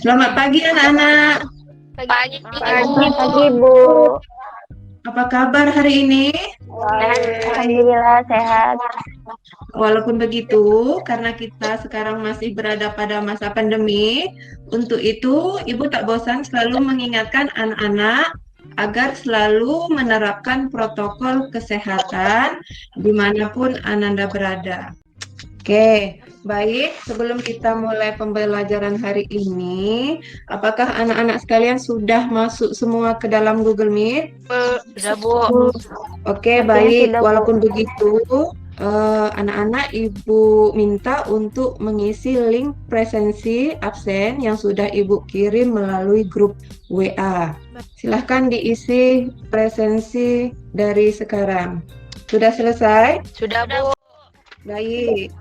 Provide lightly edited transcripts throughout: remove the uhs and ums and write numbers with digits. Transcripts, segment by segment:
Selamat pagi anak-anak. Pagi, Pagi, Bu. Apa kabar hari ini? Alhamdulillah sehat. Walaupun begitu, karena kita sekarang masih berada pada masa pandemi, untuk itu Ibu tak bosan selalu mengingatkan anak-anak agar selalu menerapkan protokol kesehatan dimanapun Ananda berada. Oke, baik. Sebelum kita mulai pembelajaran hari ini, apakah anak-anak sekalian sudah masuk semua ke dalam Google Meet? Sudah, Bu. Oke, Sepertinya baik. sudah, Bu. Walaupun begitu, anak-anak Ibu minta untuk mengisi link presensi absen yang sudah Ibu kirim melalui grup WA. Silahkan diisi presensi dari sekarang. Sudah selesai? Sudah, Bu. Baik.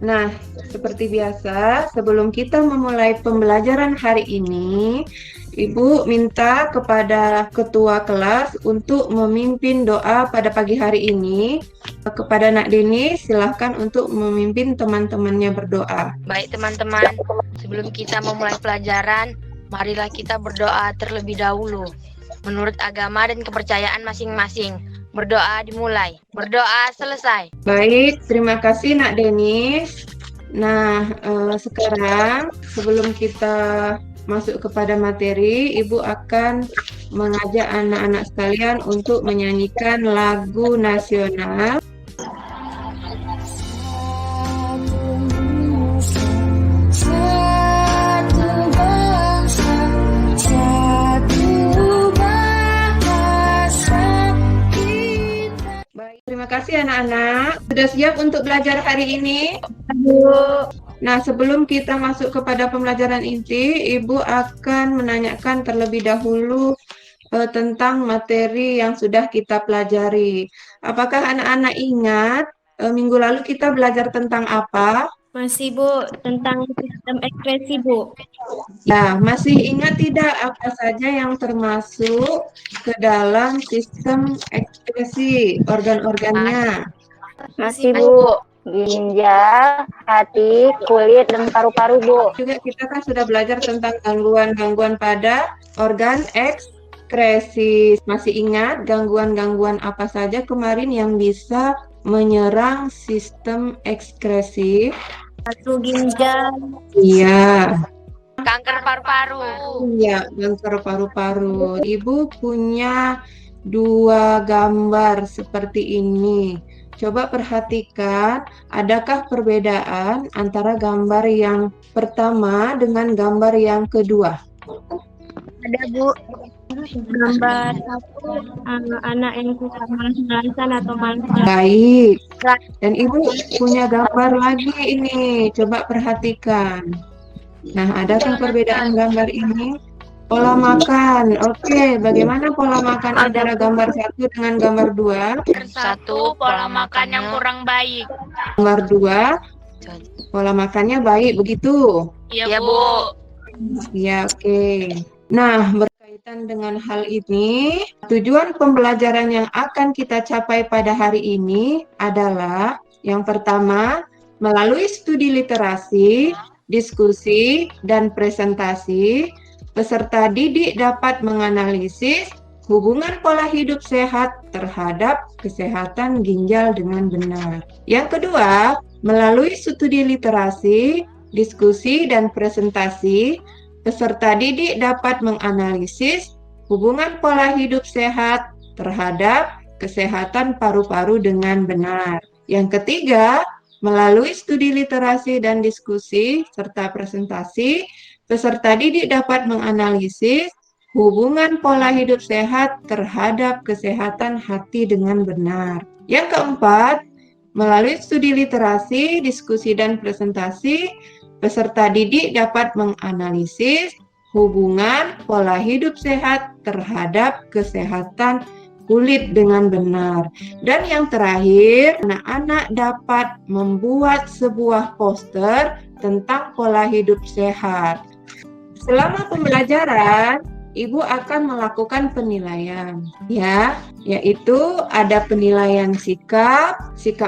Nah, seperti biasa, sebelum kita memulai pembelajaran hari ini, Ibu minta kepada ketua kelas untuk memimpin doa pada pagi hari ini. Kepada Nak Deni, silahkan untuk memimpin teman-temannya berdoa. Baik, teman-teman. Sebelum kita memulai pelajaran, marilah kita berdoa terlebih dahulu. Menurut agama dan kepercayaan masing-masing. Berdoa dimulai. Berdoa selesai. Baik, terima kasih Nak Denis. Nah, sekarang sebelum kita masuk kepada materi, Ibu akan mengajak anak-anak sekalian untuk menyanyikan lagu nasional. Baik, terima kasih anak-anak. Sudah siap untuk belajar hari ini? Nah, sebelum kita masuk kepada pembelajaran inti, Ibu akan menanyakan terlebih dahulu tentang materi yang sudah kita pelajari. Apakah anak-anak ingat minggu lalu kita belajar tentang apa? Masih, Bu, tentang sistem ekspresi, Bu. Ya, masih ingat tidak apa saja yang termasuk ke dalam sistem ekspresi, organ-organnya? Masih, Bu. Ginjal, hati, kulit, dan paru-paru, Bu. Juga kita kan sudah belajar tentang gangguan-gangguan pada organ ekskresi. Masih ingat gangguan-gangguan apa saja kemarin yang bisa menyerang sistem ekskresi? Satu ginjal. Iya. Kanker paru-paru. Iya, kanker paru-paru. Ibu punya dua gambar seperti ini. Coba perhatikan, adakah perbedaan antara gambar yang pertama dengan gambar yang kedua? Ada, Bu. Gambar satu anak yang suka malas-malasan atau malas. Baik. Dan Ibu punya gambar lagi ini. Coba perhatikan. Nah, adakah perbedaan gambar ini? Pola makan. Oke, bagaimana pola makan antara gambar satu dengan gambar dua? Satu, pola makan yang kurang baik. Gambar dua, pola makannya baik, begitu? Iya, Bu. Ya, oke. Nah, berkaitan dengan hal ini, tujuan pembelajaran yang akan kita capai pada hari ini adalah yang pertama, melalui studi literasi, diskusi, dan presentasi, peserta didik dapat menganalisis hubungan pola hidup sehat terhadap kesehatan ginjal dengan benar. Yang kedua, melalui studi literasi, diskusi, dan presentasi, peserta didik dapat menganalisis hubungan pola hidup sehat terhadap kesehatan paru-paru dengan benar. Yang ketiga, melalui studi literasi dan diskusi serta presentasi, peserta didik dapat menganalisis hubungan pola hidup sehat terhadap kesehatan hati dengan benar. Yang keempat, melalui studi literasi, diskusi, dan presentasi, peserta didik dapat menganalisis hubungan pola hidup sehat terhadap kesehatan kulit dengan benar. Dan yang terakhir, anak-anak dapat membuat sebuah poster tentang pola hidup sehat. Selama pembelajaran, Ibu akan melakukan penilaian, ya, yaitu ada penilaian sikap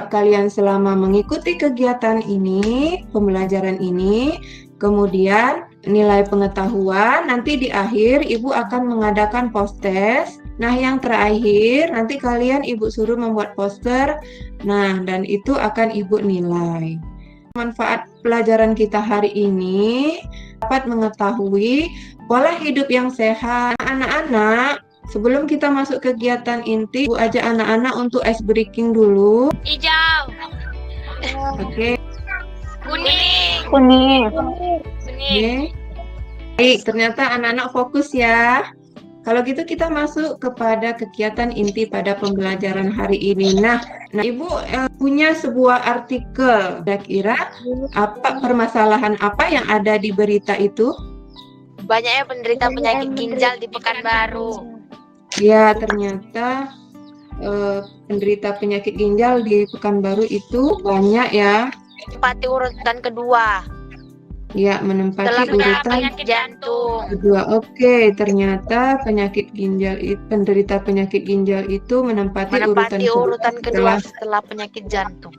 kalian selama mengikuti kegiatan ini, pembelajaran ini, kemudian nilai pengetahuan. Nanti di akhir Ibu akan mengadakan post-test. Nah, yang terakhir nanti kalian Ibu suruh membuat poster. Nah, dan itu akan Ibu nilai. Manfaat pelajaran kita hari ini dapat mengetahui pola hidup yang sehat. Anak-anak, sebelum kita masuk kegiatan inti, Ibu ajak anak-anak untuk ice breaking dulu. Hijau, Oke. kuning, Kuning. kuning. Oke. Baik, ternyata anak-anak fokus ya. Kalau gitu kita masuk kepada kegiatan inti pada pembelajaran hari ini. Nah, Ibu punya sebuah artikel. Kira-kira apa permasalahan apa yang ada di berita itu? Banyaknya penderita penyakit ginjal di Pekanbaru. Ya, ternyata penderita penyakit ginjal di Pekanbaru itu banyak ya. Menempati urutan kedua. Ya, menempati Setelah urutan penyakit jantung. kedua. Oke, ternyata penderita penyakit ginjal itu menempati Urutan kedua setelah. setelah penyakit jantung.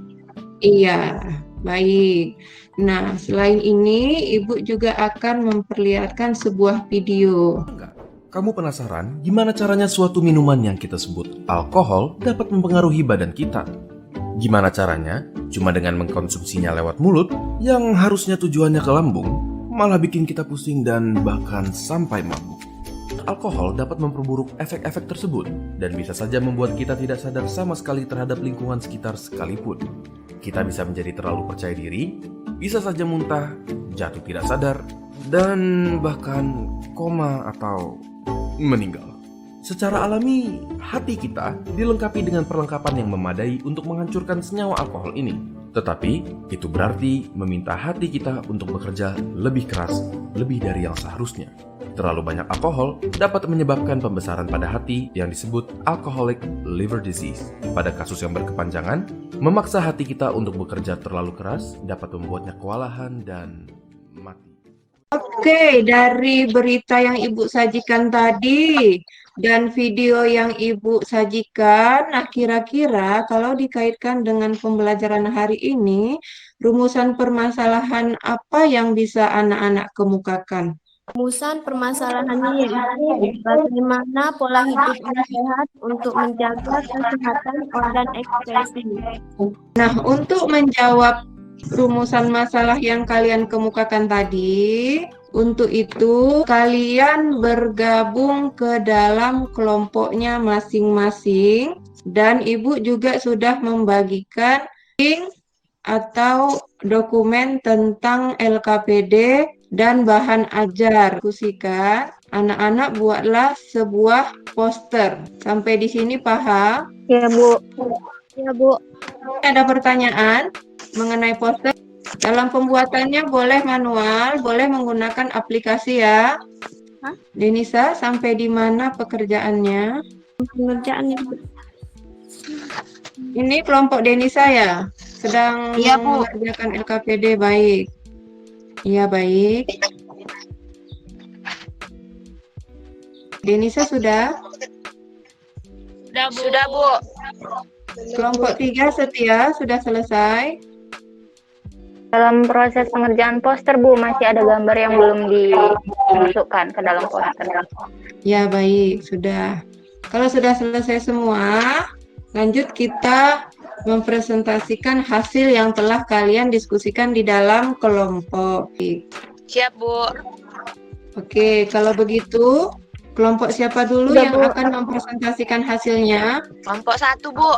Iya, baik. Nah, selain ini, Ibu juga akan memperlihatkan sebuah video. Kamu penasaran gimana caranya suatu minuman yang kita sebut alkohol dapat mempengaruhi badan kita? Gimana caranya? Cuma dengan mengkonsumsinya lewat mulut yang harusnya tujuannya ke lambung, malah bikin kita pusing dan bahkan sampai mabuk. Alkohol dapat memperburuk efek-efek tersebut dan bisa saja membuat kita tidak sadar sama sekali terhadap lingkungan sekitar sekalipun. Kita bisa menjadi terlalu percaya diri, bisa saja muntah, jatuh tidak sadar, dan bahkan koma atau meninggal. Secara alami, hati kita dilengkapi dengan perlengkapan yang memadai untuk menghancurkan senyawa alkohol ini. Tetapi, itu berarti meminta hati kita untuk bekerja lebih keras, lebih dari yang seharusnya. Terlalu banyak alkohol dapat menyebabkan pembesaran pada hati yang disebut alcoholic liver disease. Pada kasus yang berkepanjangan, memaksa hati kita untuk bekerja terlalu keras dapat membuatnya kewalahan dan mati. Oke, dari berita yang Ibu sajikan tadi dan video yang Ibu sajikan, nah kira-kira kalau dikaitkan dengan pembelajaran hari ini, rumusan permasalahan apa yang bisa anak-anak kemukakan? Rumusan permasalahannya yaitu bagaimana pola hidup yang sehat untuk menjaga kesehatan organ ekspresi. Nah, untuk menjawab rumusan masalah yang kalian kemukakan tadi, untuk itu kalian bergabung ke dalam kelompoknya masing-masing dan Ibu juga sudah membagikan link atau dokumen tentang LKPD dan bahan ajar. Diskusikan, anak-anak buatlah sebuah poster. Sampai di sini paham? Ya, Bu. Ya, Bu. Ada pertanyaan mengenai poster? Dalam pembuatannya boleh manual, boleh menggunakan aplikasi ya. Denisa, sampai di mana pekerjaannya? Pengerjaannya. Ini kelompok Denisa ya? Sedang Iya, Bu. mengerjakan LKPD, baik. Iya, baik. Denisa sudah? Sudah, Bu. Kelompok 3 Setia sudah selesai? Dalam proses pengerjaan poster, Bu, masih ada gambar yang belum dimasukkan ke dalam poster. Ya, baik, sudah. Kalau sudah selesai semua, lanjut kita mempresentasikan hasil yang telah kalian diskusikan di dalam kelompok. Siap, Bu. Oke, kalau begitu, kelompok siapa dulu yang akan mempresentasikan hasilnya? Kelompok 1, Bu.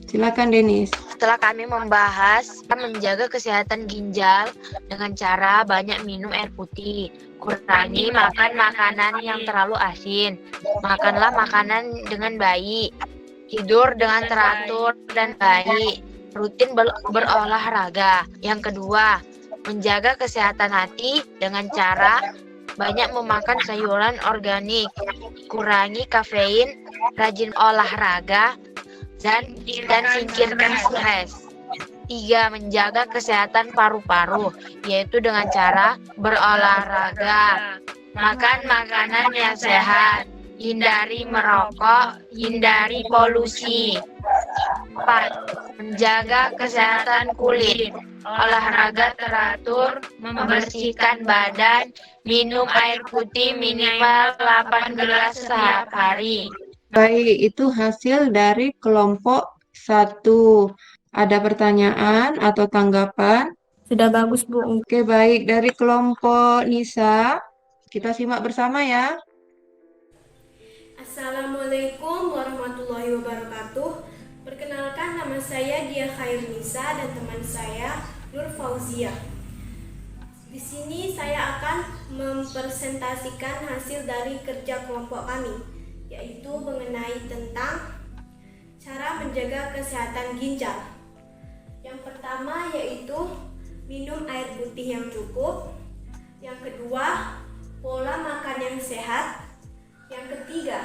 Silakan, Denis. Setelah kami membahas menjaga kesehatan ginjal dengan cara banyak minum air putih, kurangi makan makanan yang terlalu asin, makanlah makanan dengan baik, tidur dengan teratur dan baik, rutin berolahraga. Yang kedua, menjaga kesehatan hati dengan cara banyak memakan sayuran organik, kurangi kafein, rajin olahraga, dan singkirkan stres. 3. Menjaga kesehatan paru-paru, yaitu dengan cara berolahraga, makan makanan yang sehat, hindari merokok, hindari polusi. 4. Menjaga kesehatan kulit. Olahraga teratur, membersihkan badan, minum air putih minimal 8 gelas setiap hari. Baik, itu hasil dari kelompok 1. Ada pertanyaan atau tanggapan? Sudah bagus, Bu. Oke, baik. Dari kelompok Nisa, kita simak bersama ya. Assalamualaikum warahmatullahi wabarakatuh. Perkenalkan, nama saya Dia Khairnisa dan teman saya Nur Fauzia. Di sini saya akan mempresentasikan hasil dari kerja kelompok kami, yaitu mengenai tentang cara menjaga kesehatan ginjal. Yang pertama yaitu minum air putih yang cukup. Yang kedua, pola makan yang sehat. Yang ketiga,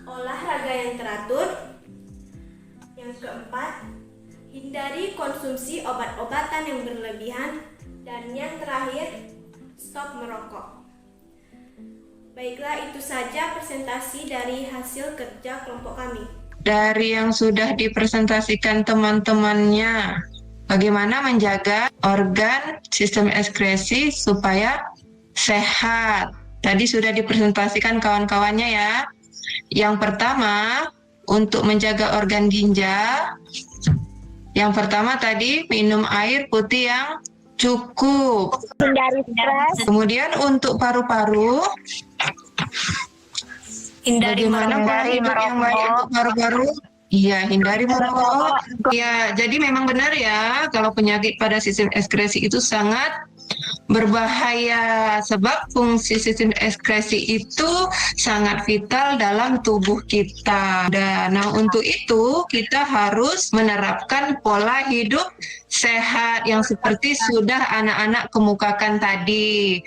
olahraga yang teratur. Yang keempat, hindari konsumsi obat-obatan yang berlebihan. Dan yang terakhir, stop merokok. Baiklah, itu saja presentasi dari hasil kerja kelompok kami. Dari yang sudah dipresentasikan teman-temannya, bagaimana menjaga organ sistem ekskresi supaya sehat. Tadi sudah dipresentasikan kawan-kawannya ya. Yang pertama, untuk menjaga organ ginjal, yang pertama tadi minum air putih yang cukup. Hindari stres. Kemudian untuk paru-paru, bagaimana pola hidup yang baik untuk paru-paru? Iya, hindari merokok. Ya, jadi memang benar ya, kalau penyakit pada sistem ekskresi itu sangat berbahaya sebab fungsi sistem ekskresi itu sangat vital dalam tubuh kita. Nah, untuk itu kita harus menerapkan pola hidup sehat yang seperti sudah anak-anak kemukakan tadi,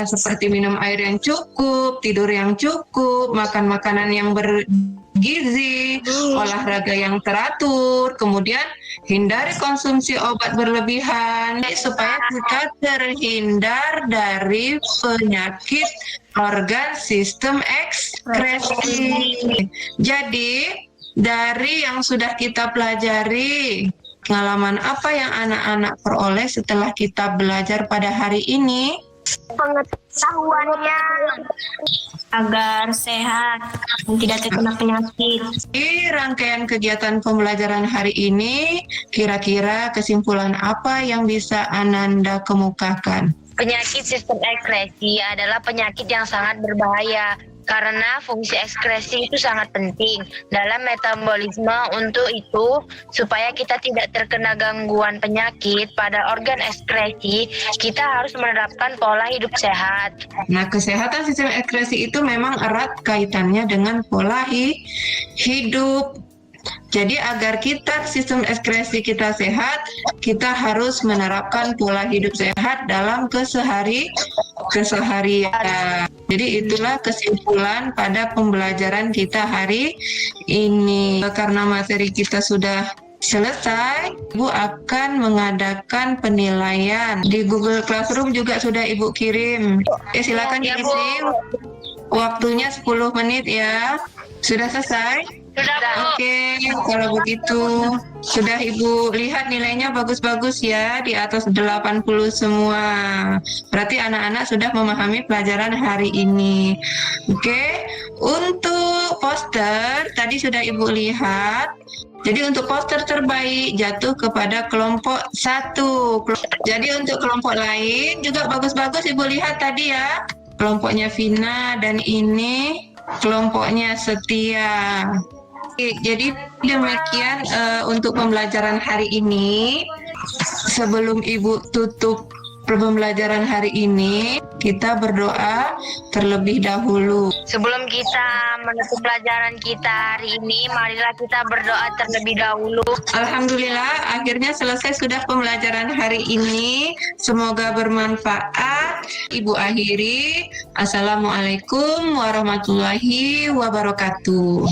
seperti minum air yang cukup, tidur yang cukup, makan makanan yang bergizi, olahraga yang teratur, kemudian hindari konsumsi obat berlebihan supaya kita terhindar dari penyakit organ sistem ekskresi. Jadi dari yang sudah kita pelajari, pengalaman apa yang anak-anak peroleh setelah kita belajar pada hari ini? Pengetahuannya Agar sehat dan tidak terkena penyakit. Di rangkaian kegiatan pembelajaran hari ini, kira-kira kesimpulan apa yang bisa Ananda kemukakan? Penyakit sistem ekskresi adalah penyakit yang sangat berbahaya karena fungsi ekskresi itu sangat penting dalam metabolisme. Untuk itu, supaya kita tidak terkena gangguan penyakit pada organ ekskresi, kita harus menerapkan pola hidup sehat. Nah, kesehatan sistem ekskresi itu memang erat kaitannya dengan pola hidup. Jadi agar sistem ekskresi kita sehat, kita harus menerapkan pola hidup sehat dalam keseharian. Jadi itulah kesimpulan pada pembelajaran kita hari ini. Karena materi kita sudah selesai, Ibu akan mengadakan penilaian. Di Google Classroom juga sudah Ibu kirim. Silakan diisi. Waktunya 10 menit ya. Sudah selesai? Sudah, Oke, kalau begitu sudah Ibu lihat nilainya bagus-bagus ya, di atas 80 semua. Berarti anak-anak sudah memahami pelajaran hari ini. Oke, untuk poster tadi sudah Ibu lihat. Jadi untuk poster terbaik jatuh kepada kelompok 1. Jadi untuk kelompok lain juga bagus-bagus Ibu lihat tadi ya. Kelompoknya Vina dan ini kelompoknya Setia. Jadi demikian untuk pembelajaran hari ini. Sebelum Ibu tutup pembelajaran hari ini, kita berdoa terlebih dahulu. sebelum kita menutup pelajaran kita hari ini, marilah kita berdoa terlebih dahulu. Alhamdulillah, akhirnya selesai sudah pembelajaran hari ini. Semoga bermanfaat. Ibu akhiri. Assalamualaikum warahmatullahi wabarakatuh.